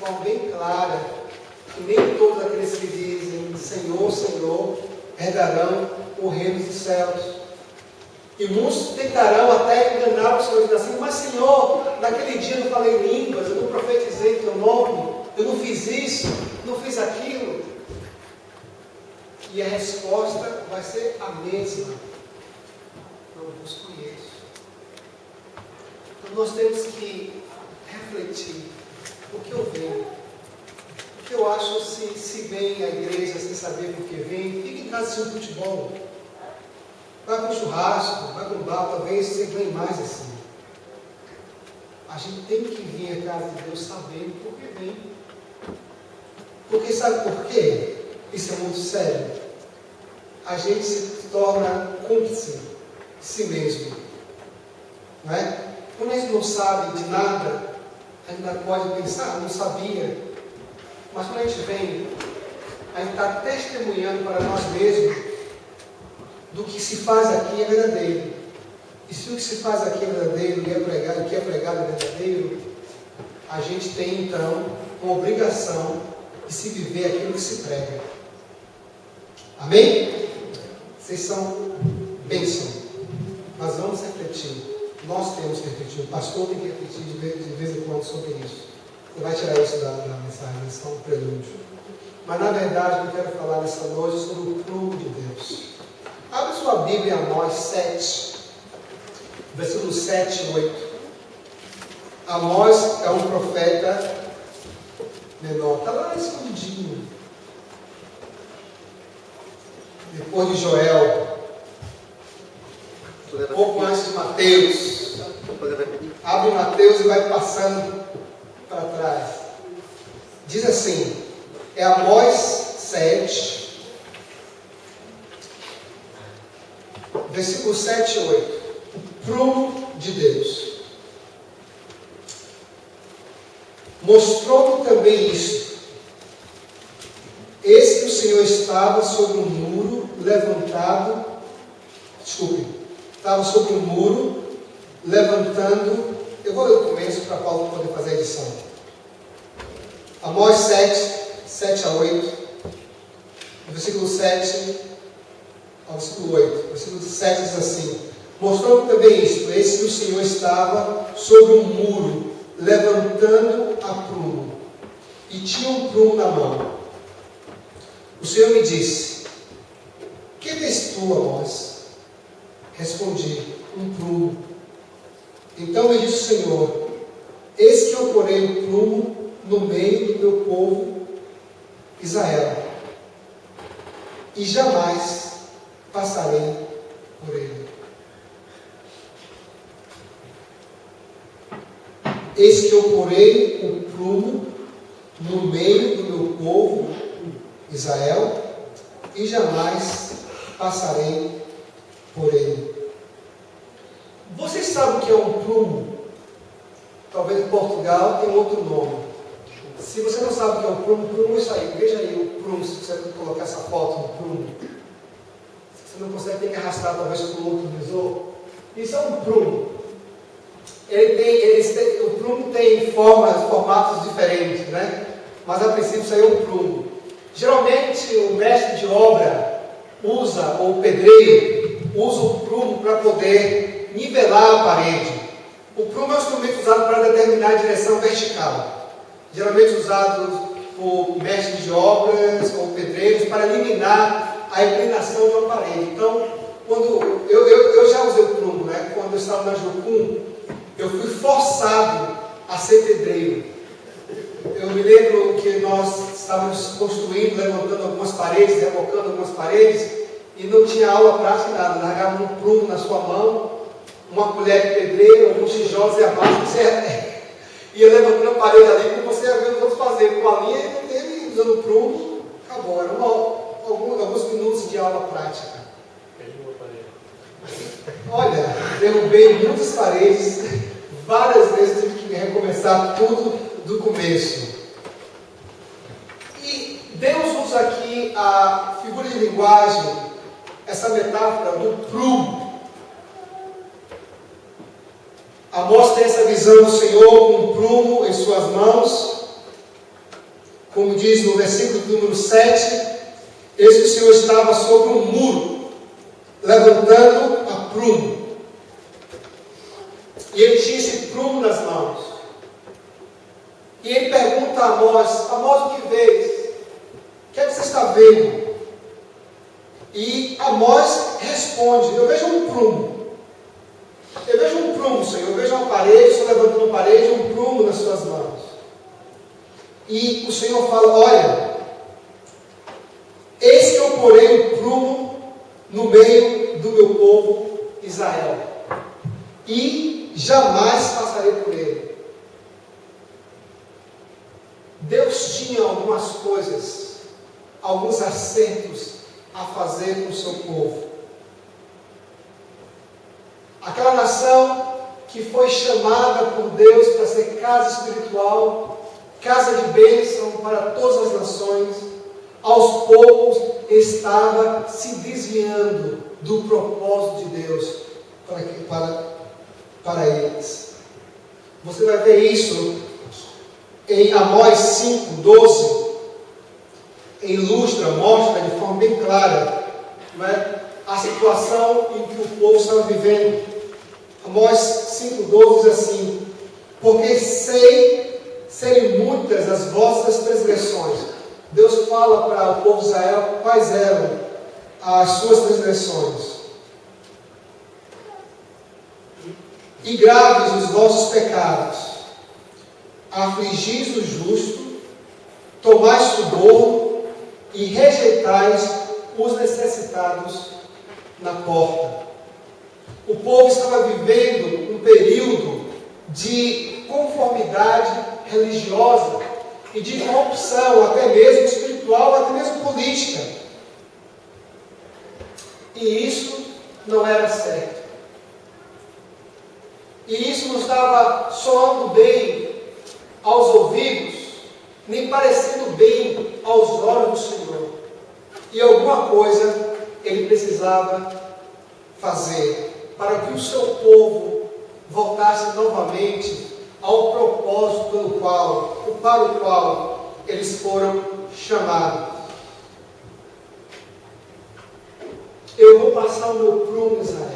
forma bem clara que nem todos aqueles que dizem Senhor, Senhor, herdarão o reino dos céus. E muitos tentarão até enganar os Senhor, assim, mas Senhor, naquele dia eu não falei línguas, eu não profetizei teu nome, eu não fiz isso, não fiz aquilo. E a resposta vai ser a mesma. Não vos conheço. Então nós temos que refletir o que eu venho. O que eu acho se vem à igreja sem saber por que vem, fica em casa assistindo futebol. Vai para um churrasco, vai para um bar, talvez você ganhe mais assim. A gente tem que vir à casa de Deus sabendo por que vem. Porque sabe por quê? Isso é muito sério. A gente se torna cúmplice de si mesmo. Não é? Quando a gente não sabe de nada, a gente ainda pode pensar, não sabia. Mas quando a gente vem, a gente está testemunhando para nós mesmos do que se faz aqui é verdadeiro. E se o que se faz aqui é verdadeiro e o que é pregado é verdadeiro, a gente tem então uma obrigação de se viver aquilo que se prega. Amém? Vocês são bênção. Mas vamos refletir. Nós temos que refletir. O pastor tem que refletir de vez em quando sobre isso. Você vai tirar isso da mensagem, isso é um prelúdio. Mas na verdade eu quero falar nessa noite sobre o prumo de Deus. Abre sua Bíblia em Amós 7, versículos 7 e 8. Amós é um profeta menor, está lá escondidinho. Depois de Joel, um pouco antes de Mateus. Abre Mateus e vai passando para trás. Diz assim, é Amós 7, versículos 7 e 8. O prumo de Deus. Mostrou-me também isto. Eis que o Senhor estava sobre um muro levantado. Estava sobre um muro levantando. Eu vou ler o começo para Paulo poder fazer a edição. Amós 7 a 8. Versículo 7 ao versículo 8. Versículo 7 diz assim: mostrou também isto, eis que o Senhor estava sobre um muro, levantando a prumo, e tinha um prumo na mão. O Senhor me disse: que vês tu, Amós? Respondi: um prumo. Então me disse o Senhor: eis que eu porei o prumo no meio do meu povo Israel, e jamais passarei por ele. Eis que eu porei o prumo no meio do meu povo Israel, e jamais passarei por ele. Vocês sabem o que é um prumo? Talvez em Portugal tenha outro nome. Se você não sabe o que é um prumo é isso aí. Veja aí o prumo, se você colocar essa foto no prumo. Se você não consegue, tem que arrastar talvez para o outro visor. Isso é um prumo. O prumo tem formatos diferentes, né? Mas a princípio isso aí é um prumo. Geralmente o mestre de obra usa, ou o pedreiro, usa o prumo para poder nivelar a parede. O prumo é um instrumento usado para determinar a direção vertical. Geralmente usado por mestres de obras ou pedreiros para eliminar a inclinação de uma parede. Então, quando eu já usei o prumo, né? Quando eu estava na Jocum, eu fui forçado a ser pedreiro. Eu me lembro que nós estávamos construindo, levantando algumas paredes, rebocando algumas paredes, e não tinha aula prática nada. Largava um prumo na sua mão, uma colher de pedreiro, alguns tijolos e abaixo, você ia levantando a parede ali, como você ia ver os outros fazerem. Com a linha, ele usando o prumo, acabou. Eram alguns minutos de aula prática. Olha, derrubei muitas paredes, várias vezes tive que recomeçar tudo do começo. E Deus usa aqui a figura de linguagem, essa metáfora do prumo. Amós tem essa visão do Senhor com um prumo em suas mãos, Como diz no versículo número 7, eis que o Senhor estava sobre um muro, levantando a prumo. E ele tinha esse prumo nas mãos. E ele pergunta a Amós: Amós, o que vês? O que é que você está vendo? E Amós responde: eu vejo um prumo. Eu vejo um prumo, Senhor. Eu vejo uma parede, estou levantando uma parede, um prumo nas suas mãos. E o Senhor fala: olha, eis que eu porei um prumo no meio do meu povo Israel, e jamais passarei por ele. Deus tinha algumas coisas, alguns acertos a fazer com o seu povo. Aquela nação que foi chamada por Deus para ser casa espiritual, casa de bênção para todas as nações, aos poucos estava se desviando do propósito de Deus para eles. Você vai ver isso em Amós 5:12, ilustra, mostra de forma bem clara, não é, a situação em que o povo estava vivendo. Amós 5:12 diz assim: porque sei serem muitas as vossas transgressões. Deus fala para o povo de Israel quais eram as suas transgressões. E graves os vossos pecados. Afligis o justo, tomais suborno e rejeitais os necessitados na porta. O povo estava vivendo um período de conformidade religiosa e de corrupção, até mesmo espiritual, até mesmo política. E isso não era certo. E isso não estava soando bem aos ouvidos, nem parecendo bem aos olhos do Senhor. E alguma coisa ele precisava fazer para que o seu povo voltasse novamente ao propósito para o qual eles foram chamados. Eu vou passar o meu prumo em Israel.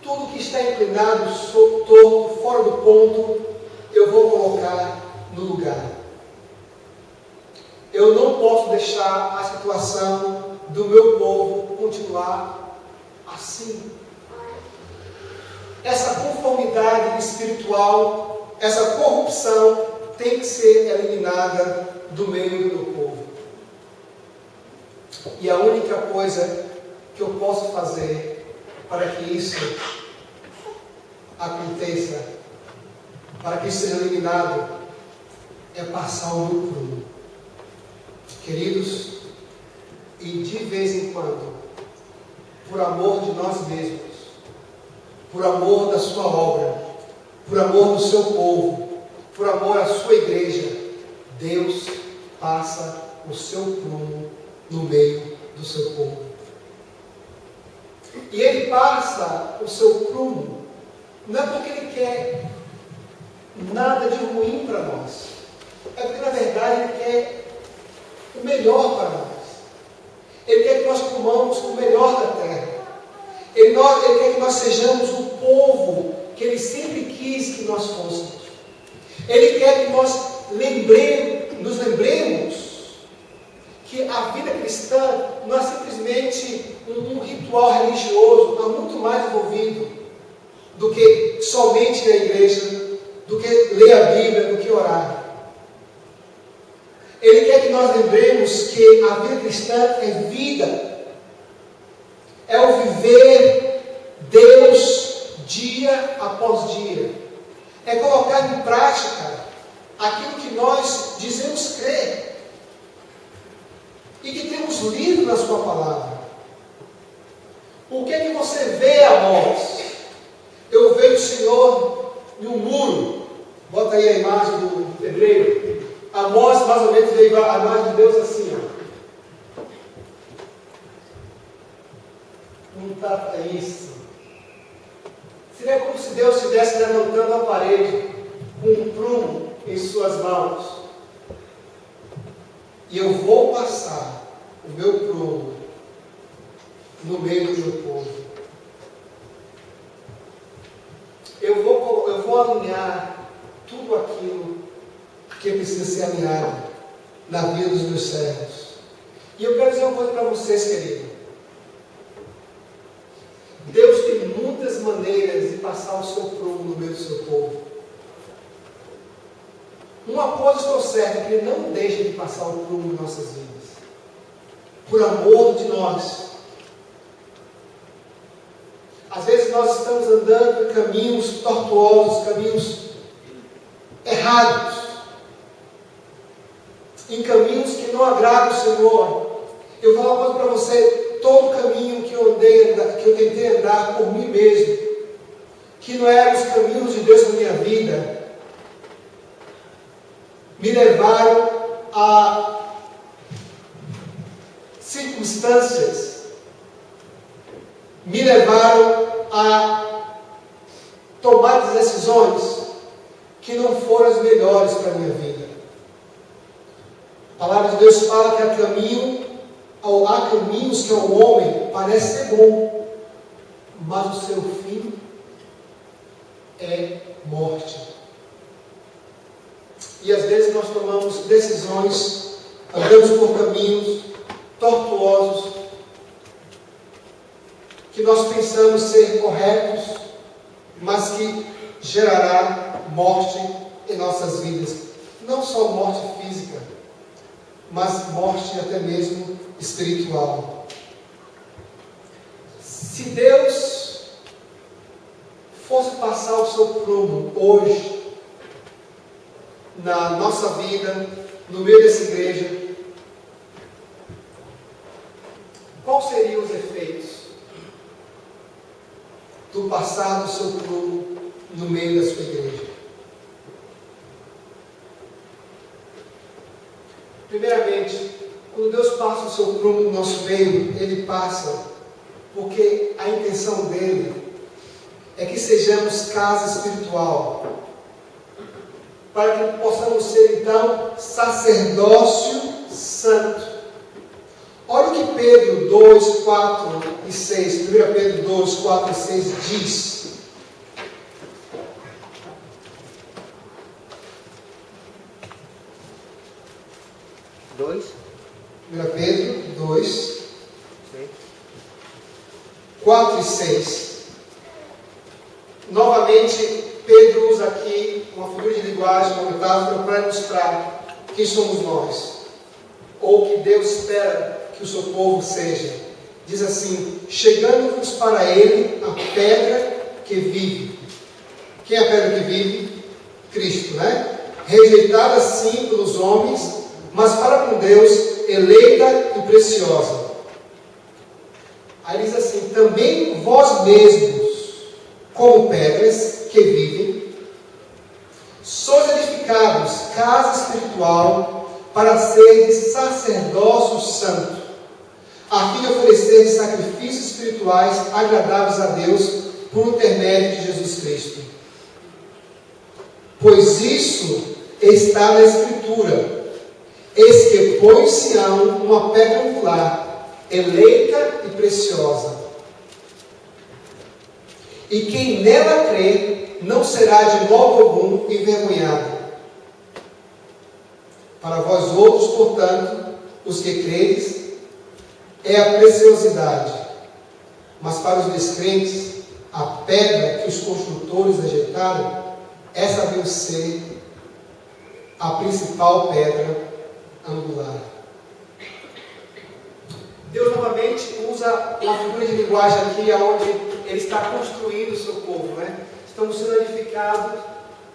Tudo que está inclinado, torto, fora do ponto, eu vou colocar no lugar. Eu não posso deixar a situação do meu povo continuar assim. Essa conformidade espiritual, essa corrupção tem que ser eliminada do meio do meu povo. E a única coisa que eu posso fazer para que isso aconteça, para que isso seja eliminado, é passar o meu prumo. Queridos, e de vez em quando, por amor de nós mesmos, por amor da sua obra, por amor do seu povo, por amor à sua igreja, Deus passa o seu prumo no meio do seu povo. E Ele passa o seu prumo, não é porque Ele quer nada de ruim para nós, é porque na verdade Ele quer o melhor para nós. Ele quer que nós comamos o melhor da terra. Ele quer que nós sejamos o povo que Ele sempre quis que nós fôssemos. Ele quer que nós nos lembremos que a vida cristã não é simplesmente um ritual religioso, há muito mais envolvido do que somente ir à igreja, do que ler a Bíblia, do que orar. Ele quer que nós lembremos que a vida cristã é vida, é o viver Deus dia após dia, é colocar em prática aquilo que nós dizemos crer e que temos lido na sua palavra. O que é que você vê, Amós? Eu vejo o Senhor em um muro. Bota aí a imagem do pedreiro. Amós mais ou menos veio a imagem de Deus assim, ó. Não tá isso. Seria como se Deus estivesse levantando a parede com um prumo em suas mãos, e eu vou passar o meu prumo no meio do meu povo. Eu vou alinhar tudo aquilo que precisa ser alinhado na vida dos meus servos. E eu quero dizer uma coisa para vocês, queridos. Deus tem muitas maneiras de passar o seu prumo no meio do seu povo. Uma coisa estou certa, que Ele não deixa de passar o prumo em nossas vidas. Por amor de nós. Às vezes nós estamos andando em caminhos tortuosos, caminhos errados, em caminhos que não agradam o Senhor. Eu vou falar uma coisa para você: todo caminho que eu tentei andar por mim mesmo, que não eram os caminhos de Deus na minha vida, me levaram a circunstâncias, me levaram a tomar decisões que não foram as melhores para a minha vida. A palavra de Deus fala que há caminhos que ao homem parece ser bom, mas o seu fim é morte. E às vezes nós tomamos decisões, andamos por caminhos tortuosos, que nós pensamos ser corretos, mas que gerará morte em nossas vidas. Não só morte física, mas morte até mesmo espiritual. Se Deus fosse passar o seu prumo hoje, na nossa vida, no meio dessa igreja, quais seriam os efeitos do passar do seu prumo no meio da sua igreja? Primeiramente, quando Deus passa o seu prumo no nosso meio, Ele passa porque a intenção dEle é que sejamos casa espiritual, para que possamos ser então sacerdócio santo. Olha o que Pedro 2, 4 e 6, 1 Pedro 2, 4 e 6 diz. Dois. 1 Pedro 2, 4 e 6. Novamente, Pedro usa aqui uma figura de linguagem, uma metáfora, para mostrar quem somos nós, ou que Deus espera que o seu povo seja. Diz assim: chegando-vos para Ele a pedra que vive. Quem é a pedra que vive? Cristo, né? Rejeitada sim pelos homens, mas para com Deus eleita e preciosa. Aí diz assim: também vós mesmos, como pedras que vivem, sois edificados casa espiritual para seres sacerdócio santo, a fim de oferecer sacrifícios espirituais agradáveis a Deus por intermédio de Jesus Cristo. Pois isso está na Escritura: eis que põe em Sião uma pedra angular, eleita e preciosa. E quem nela crê não será de modo algum envergonhado. Para vós outros, portanto, os que credes, é a preciosidade, mas para os descrentes, a pedra que os construtores rejeitaram, essa veio ser a principal pedra angular. Deus novamente usa uma figura de linguagem aqui, onde Ele está construindo o seu povo, né? Estamos sendo edificados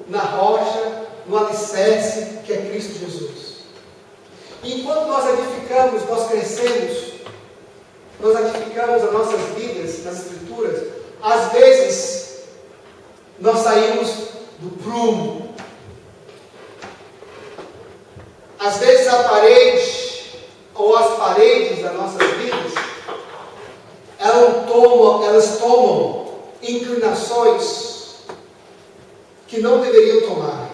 na rocha, no alicerce que é Cristo Jesus. E enquanto nós edificamos, nós crescemos, nós edificamos as nossas vidas nas Escrituras, às vezes nós saímos do prumo. Às vezes a parede ou as paredes das nossas vidas, elas tomam inclinações que não deveriam tomar.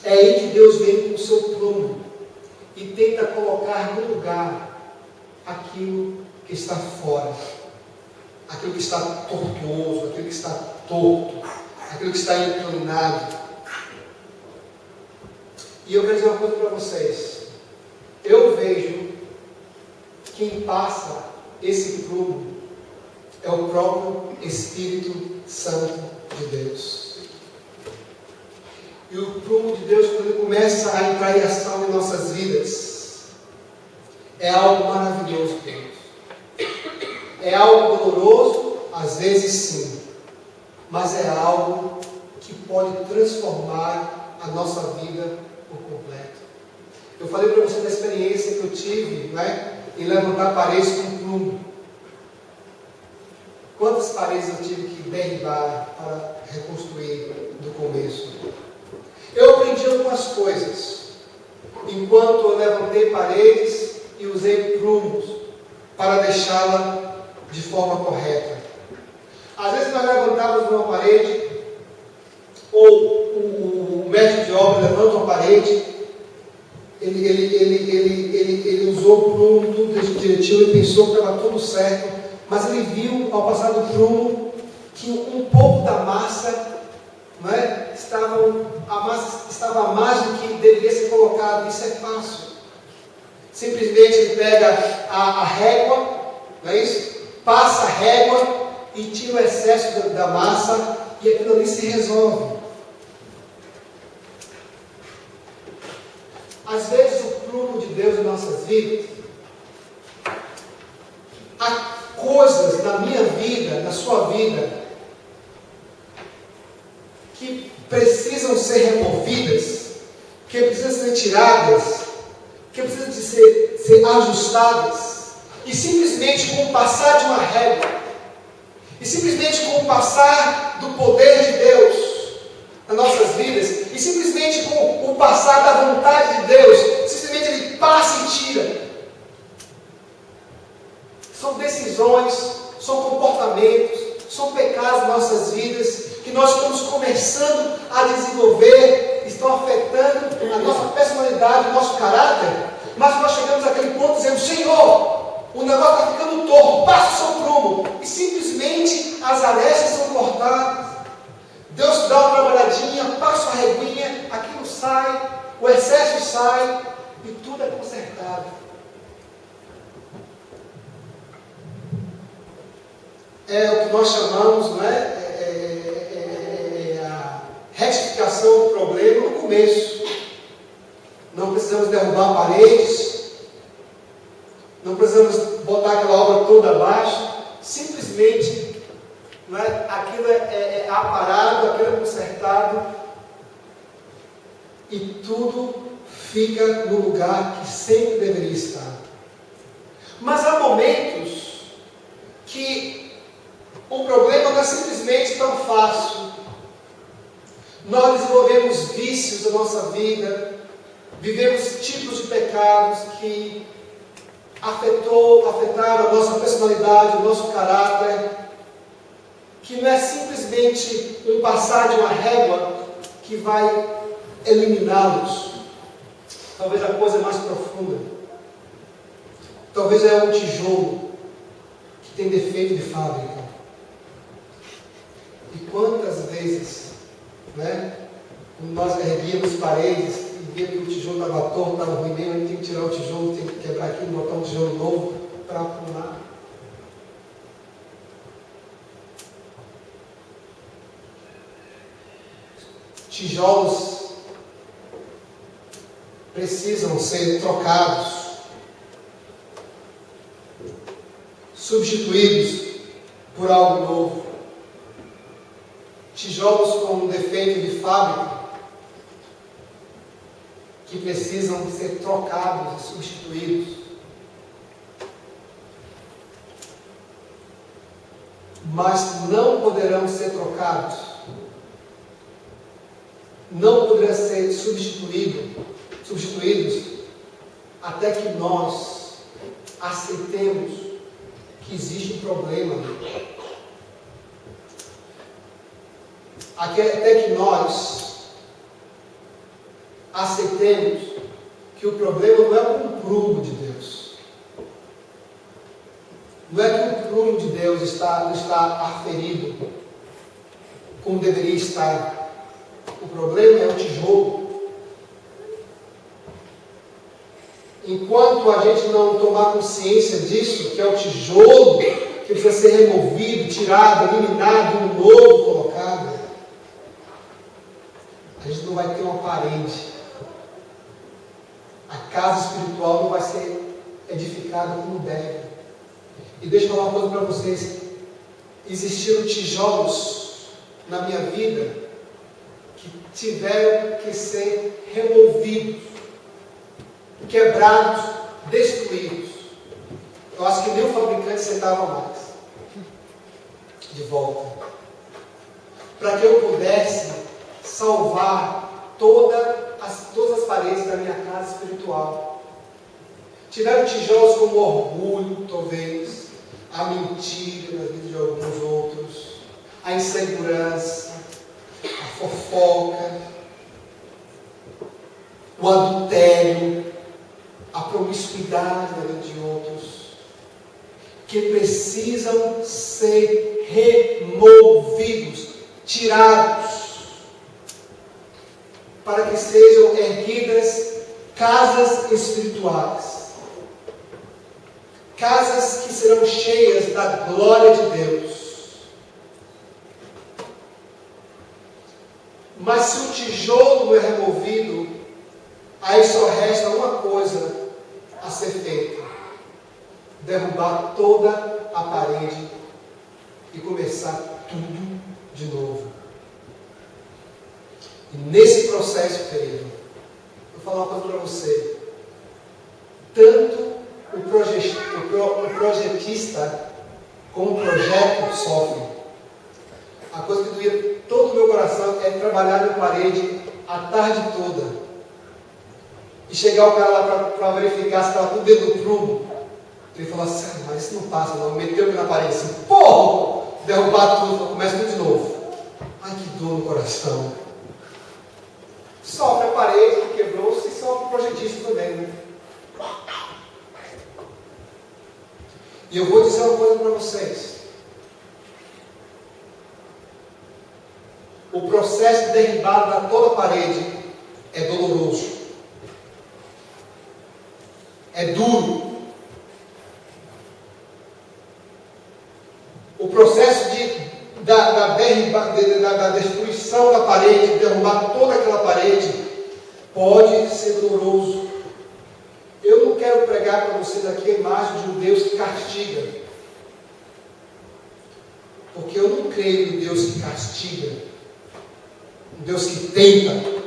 É aí que Deus vem com o seu prumo e tenta colocar no lugar aquilo que está fora, aquilo que está tortuoso, aquilo que está torto, aquilo que está inclinado. E eu quero dizer uma coisa para vocês. Eu vejo quem passa esse prumo é o próprio Espírito Santo de Deus. E o prumo de Deus, quando ele começa a entrar em ação em nossas vidas, é algo maravilhoso, Deus. É algo doloroso, às vezes sim, mas é algo que pode transformar a nossa vida por completo. Eu falei para você da experiência que eu tive, em levantar paredes com prumo. Quantas paredes eu tive que derribar para reconstruir do começo? Eu aprendi algumas coisas enquanto eu levantei paredes e usei prumos para deixá-la de forma correta. Às vezes nós levantávamos uma parede, ou o mestre de obra levanta uma parede, ele usou o prumo, tudo direitinho, ele pensou que estava tudo certo, mas ele viu, ao passar do prumo, que um pouco da massa, a massa estava a mais do que deveria ser colocado. Isso é fácil. Simplesmente ele pega a régua, não é isso? Passa a régua e tira o excesso da massa e aquilo ali se resolve. Às vezes o prumo de Deus em nossas vidas, há coisas na minha vida, na sua vida, que precisam ser removidas, que precisam ser tiradas, que precisam de ser ajustadas, e simplesmente com o passar de uma régua, e simplesmente com o passar do poder de Deus nas nossas vidas, e simplesmente com o passar da vontade de Deus, simplesmente Ele passa e tira. São decisões, são comportamentos, são pecados em nossas vidas, que nós estamos começando a desenvolver, estão afetando a nossa personalidade, o nosso caráter, mas nós chegamos àquele ponto dizendo: Senhor, o negócio está ficando torto, passa o seu prumo, e simplesmente as arestas são cortadas. Deus dá uma trabalhadinha, passa a reguinha, aquilo sai, o excesso sai, e tudo é consertado. É o que nós chamamos, a retificação do problema no começo. Não precisamos derrubar paredes, não precisamos botar aquela obra toda abaixo, simplesmente aquilo é aparado, aquilo é consertado e tudo fica no lugar que sempre deveria estar. Mas há momentos que o problema não é simplesmente tão fácil. Nós desenvolvemos vícios na nossa vida, vivemos tipos de pecados que afetaram a nossa personalidade, o nosso caráter, que não é simplesmente um passar de uma régua que vai eliminá-los. Talvez a coisa mais profunda. Talvez é um tijolo que tem defeito de fábrica. E quantas vezes, quando nós erguíamos paredes e via que o tijolo estava torto, estava ruim mesmo, a gente tem que tirar o tijolo, tem que quebrar aqui, botar um tijolo novo para arrumar. Tijolos precisam ser trocados, substituídos por algo novo. Tijolos com defeito de fábrica que precisam ser trocados e substituídos. Mas não poderão ser trocados, não poderão ser substituídos até que nós aceitemos que existe um problema. Até que nós aceitemos que o problema não é com o prumo de Deus. Não é que o prumo de Deus não está aferido como deveria estar. O problema é o tijolo. Enquanto a gente não tomar consciência disso, que é o tijolo que precisa ser removido, tirado, eliminado, um novo colocado, a gente não vai ter uma parede. A casa espiritual não vai ser edificada como deve. E deixa eu falar uma coisa para vocês. Existiram tijolos na minha vida que tiveram que ser removidos, quebrados, destruídos. Eu acho que nem o fabricante sentava mais de volta, para que eu pudesse salvar todas as paredes da minha casa espiritual. Tiveram tijolos como o orgulho, talvez, a mentira na vida de alguns outros, a insegurança, a fofoca, o adultério, a promiscuidade na vida de outros, que precisam ser removidos, tirados, para que sejam erguidas casas espirituais, casas que serão cheias da glória de Deus. Mas se o tijolo não é removido, aí só resta uma coisa a ser feita: derrubar toda a parede e começar tudo de novo. E nesse processo, querido, vou falar uma coisa para você. Tanto o projetista como o projeto sofrem. A coisa que doía todo o meu coração é trabalhar na parede a tarde toda e chegar o cara lá para verificar se estava tudo dentro do prumo. Ele falou assim: mas isso não passa não. Meteu-me na parede assim, porra! Derrubar tudo, começa tudo de novo. Ai, que dor no coração. Sofre a parede que quebrou-se e sofre o projetista também, né? E eu vou dizer uma coisa para vocês. O processo de derribada de toda a parede é doloroso. É duro. O processo da destruição da parede, de derrubar toda aquela parede, pode ser doloroso. Eu não quero pregar para vocês aqui a imagem de um Deus que castiga, porque eu não creio em Deus que castiga, um Deus que tenta,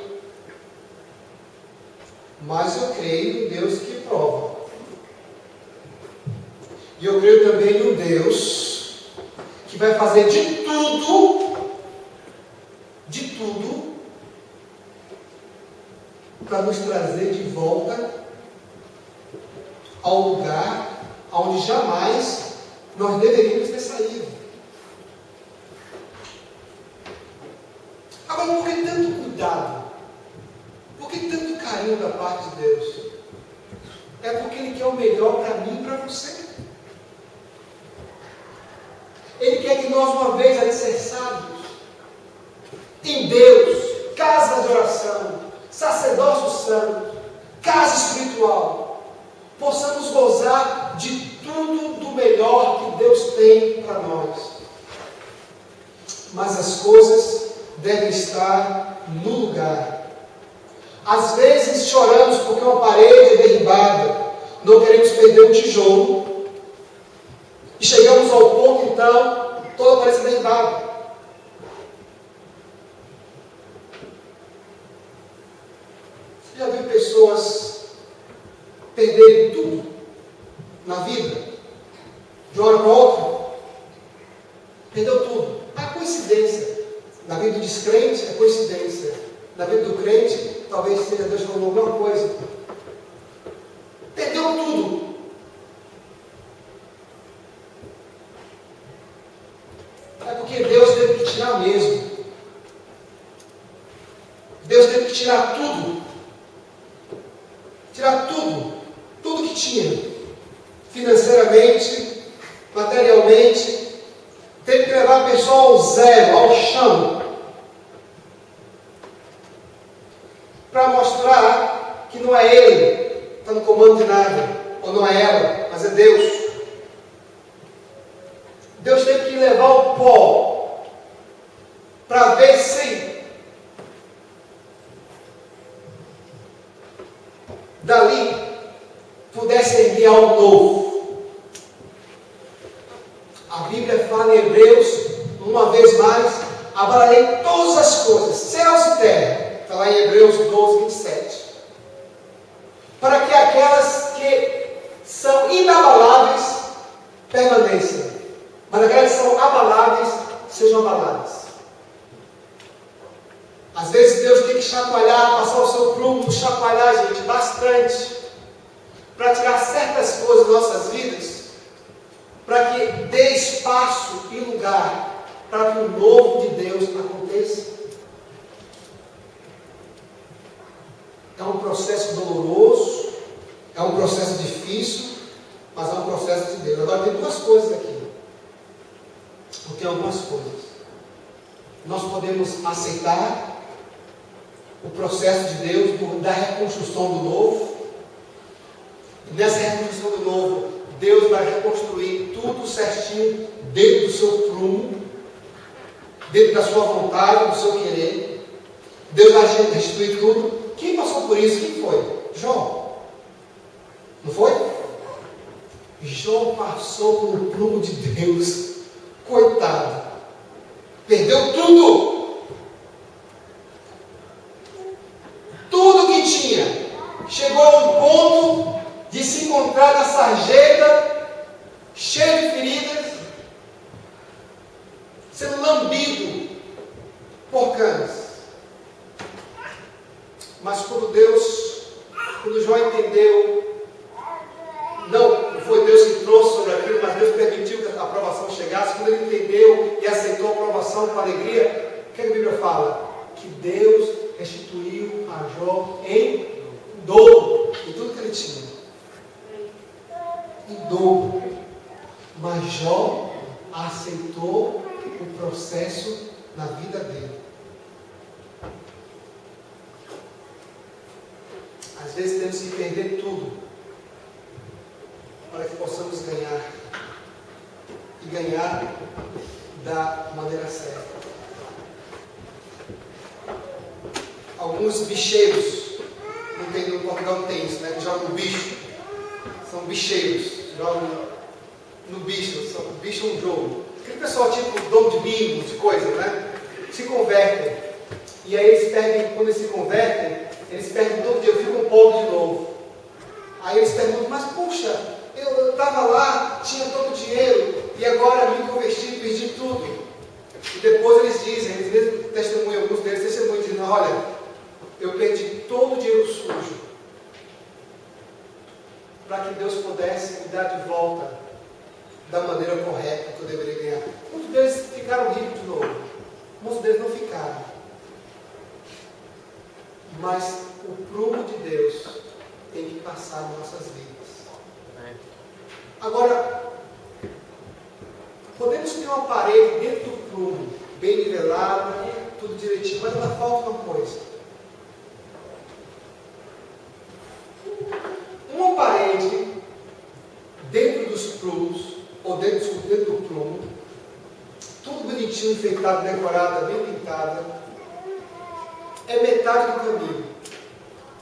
mas eu creio em Deus que prova. E eu creio também em um Deus que vai fazer de tudo, para nos trazer de volta ao lugar onde jamais nós deveríamos ter saído. Agora, por que tanto cuidado? Por que tanto carinho da parte de Deus? É porque Ele quer o melhor para mim e para você. Ele quer que nós, uma vez alicerçados em Deus, casa de oração, sacerdócio santo, casa espiritual, possamos gozar de tudo do melhor que Deus tem para nós. Mas as coisas devem estar no lugar. Às vezes choramos porque uma parede é derribada, não queremos perder um tijolo, e chegamos ao ponto, então, toda a parede é derribada. Você já viu pessoas perderem tudo na vida? De uma hora para outra, perdeu tudo. É coincidência. Na vida do descrente é coincidência. Na vida do crente, talvez seja Deus falando alguma coisa. Perdeu tudo. É porque Deus teve que tirar mesmo. Deus teve que tirar tudo semente, teve que levar a pessoa ao zero, ao chão, para mostrar que não é ele que está no comando de nada, ou não é ela, mas é Deus. Deus teve que levar o pó para ver se dali pudesse erguer algo novo. A Bíblia fala em Hebreus, uma vez mais, abalarei todas as coisas, céus e terra. Está lá em Hebreus 12, 27. Para que aquelas que são inabaláveis permaneçam. Mas aquelas que são abaláveis sejam abaladas. Às vezes Deus tem que chacoalhar, passar o seu prumo, chacoalhar, gente, bastante, para tirar certas coisas das nossas vidas, para que dê espaço e lugar para que o novo de Deus aconteça. É um processo doloroso, é um processo difícil, mas é um processo de Deus. Agora tem duas coisas aqui. Ou tem algumas coisas. Nós podemos aceitar o processo de Deus da reconstrução do novo. E nessa reconstrução do novo, Deus vai reconstruir tudo certinho dentro do seu prumo, dentro da sua vontade, do seu querer. Deus vai restituir tudo. Quem passou por isso? Quem foi? Jó. Não foi? Jó passou pelo prumo de Deus. Coitado. Perdeu tudo. Tudo que tinha. Chegou a um ponto de se encontrar na sarjeta, cheio de feridas, sendo lambido por cães. Mas quando Jó entendeu, não foi Deus que trouxe sobre aquilo, mas Deus permitiu que a aprovação chegasse. Quando ele entendeu e aceitou a aprovação com alegria, o que a Bíblia fala? Que Deus restituiu a Jó em dobro, em tudo que ele tinha. Em dobro. Mas Jó aceitou o processo na vida dele. Às vezes temos que perder tudo para que possamos ganhar. E ganhar da maneira certa. Alguns bicheiros, no Portugal não tem isso, né? Que jogam no bicho. São bicheiros. Jogam no bicho. O bicho é um jogo. Aquele pessoal tipo dono de bingo, de coisa, né? Se convertem. E aí eles perdem, quando eles se convertem, eles perdem todo dia, ficam pobres de novo. Aí eles perguntam, mas puxa, eu estava lá, tinha todo o dinheiro, e agora me converti, perdi tudo. E depois eles dizem, eles mesmos testemunham, alguns deles testemunham, dizendo, olha, eu perdi todo o dinheiro sujo, para que Deus pudesse me dar de volta da maneira correta que eu deveria ganhar. Muitos deles ficaram ricos de novo, muitos deles não ficaram. Mas o prumo de Deus tem que passar em nossas vidas. Agora, podemos ter uma parede dentro do prumo, bem nivelada, tudo direitinho, mas ainda falta uma coisa. Uma parede dentro dos prumos, ou dentro do prumo, tudo bonitinho, enfeitado, decorada, bem pintada, é metade do caminho.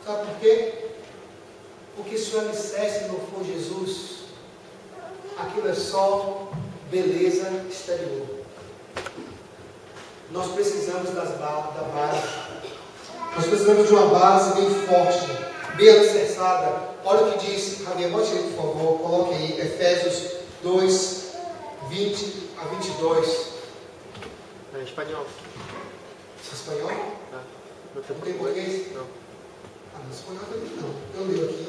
Sabe por quê? Porque se o alicerce não for Jesus, aquilo é só beleza exterior. Nós precisamos da base. Nós precisamos de uma base bem forte, bem alicerçada. Olha o que diz, Javier, bote aí, por favor, coloque aí, Efésios 2, 20 a 22. É espanhol. Isso é espanhol? Não tem português? Não. Ah, no espanhol também não. Eu leio aqui.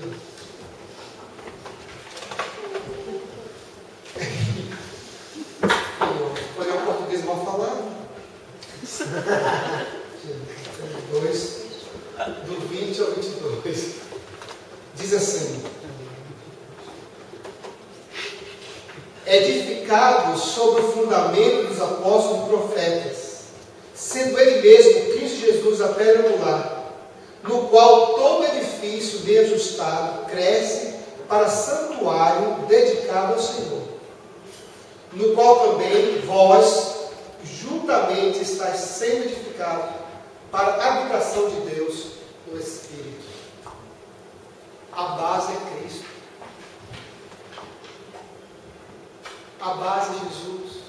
Espanhol português mal falado. 2, do 20 ao 22. Diz assim: edificai edificado sobre o fundamento dos apóstolos e profetas, sendo ele mesmo, Cristo Jesus, a pedra angular, no qual todo edifício bem ajustado cresce para santuário dedicado ao Senhor, no qual também vós juntamente estáis sendo edificados para a habitação de Deus no Espírito. A base é Cristo. A base é Jesus.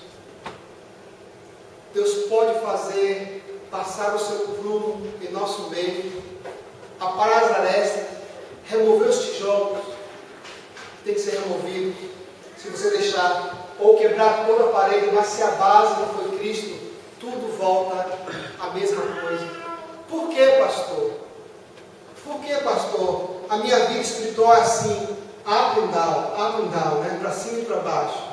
Deus pode fazer passar o seu prumo em nosso meio, aparar as arestas, remover os tijolos, tem que ser removido, se você deixar, ou quebrar toda a parede, mas se a base não foi Cristo, tudo volta à mesma coisa. Por que, pastor? Por que, pastor? A minha vida espiritual é assim, up and down, né? Para cima e para baixo.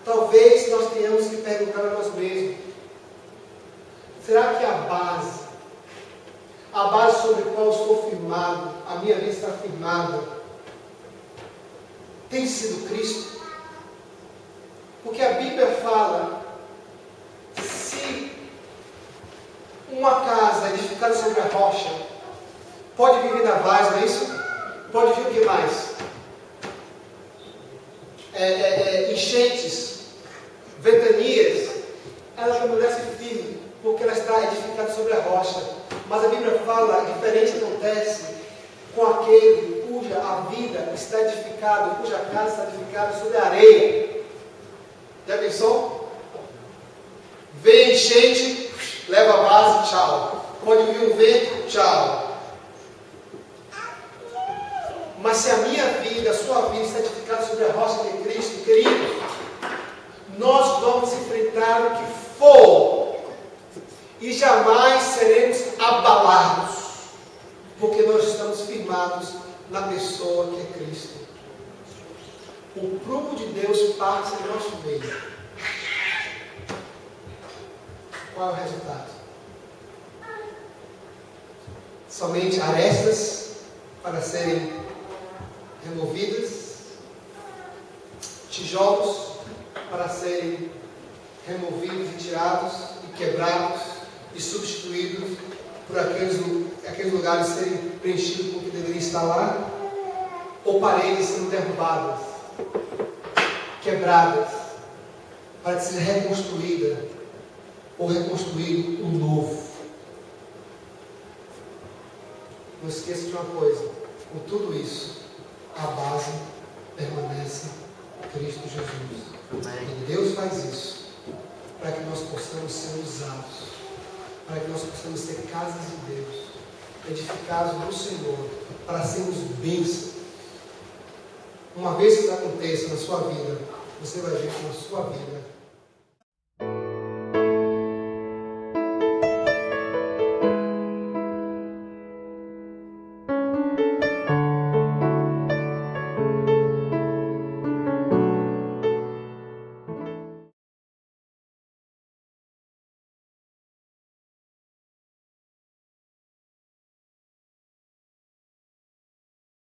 Talvez nós tenhamos que perguntar a nós mesmos: será que a base sobre a qual eu estou firmado, a minha vida está firmada, tem sido Cristo? Porque a Bíblia fala, se uma casa edificada sobre a rocha, pode vir vendavais, não é isso? Pode vir o que mais? Enchentes, ventanias, ela permanece firme, porque ela está edificada sobre a rocha. Mas a Bíblia fala, diferente acontece com aquele cuja a vida está edificada, cuja casa está edificada sobre a areia. Já pensou? Vem enchente, leva a base, tchau. Pode vir um vento, tchau. Mas se a minha vida, a sua vida está edificada sobre a rocha de Cristo, querido, nós vamos enfrentar o que for e jamais seremos abalados, porque nós estamos firmados na pessoa que é Cristo. O prumo de Deus passa em nosso meio. Qual é o resultado? Somente arestas para serem removidas, tijolos para serem removidos e tirados e quebrados e substituídos por aqueles lugares serem preenchidos com o que deveria estar lá, ou paredes sendo derrubadas, quebradas, para ser reconstruída ou reconstruído um novo. Não esqueça de uma coisa: com tudo isso, a base permanece Cristo Jesus. E Deus faz isso para que nós possamos ser usados, para que nós possamos ser casas de Deus, edificados no Senhor, para sermos bênçãos. Uma vez que isso aconteça na sua vida, você vai ver que na sua vida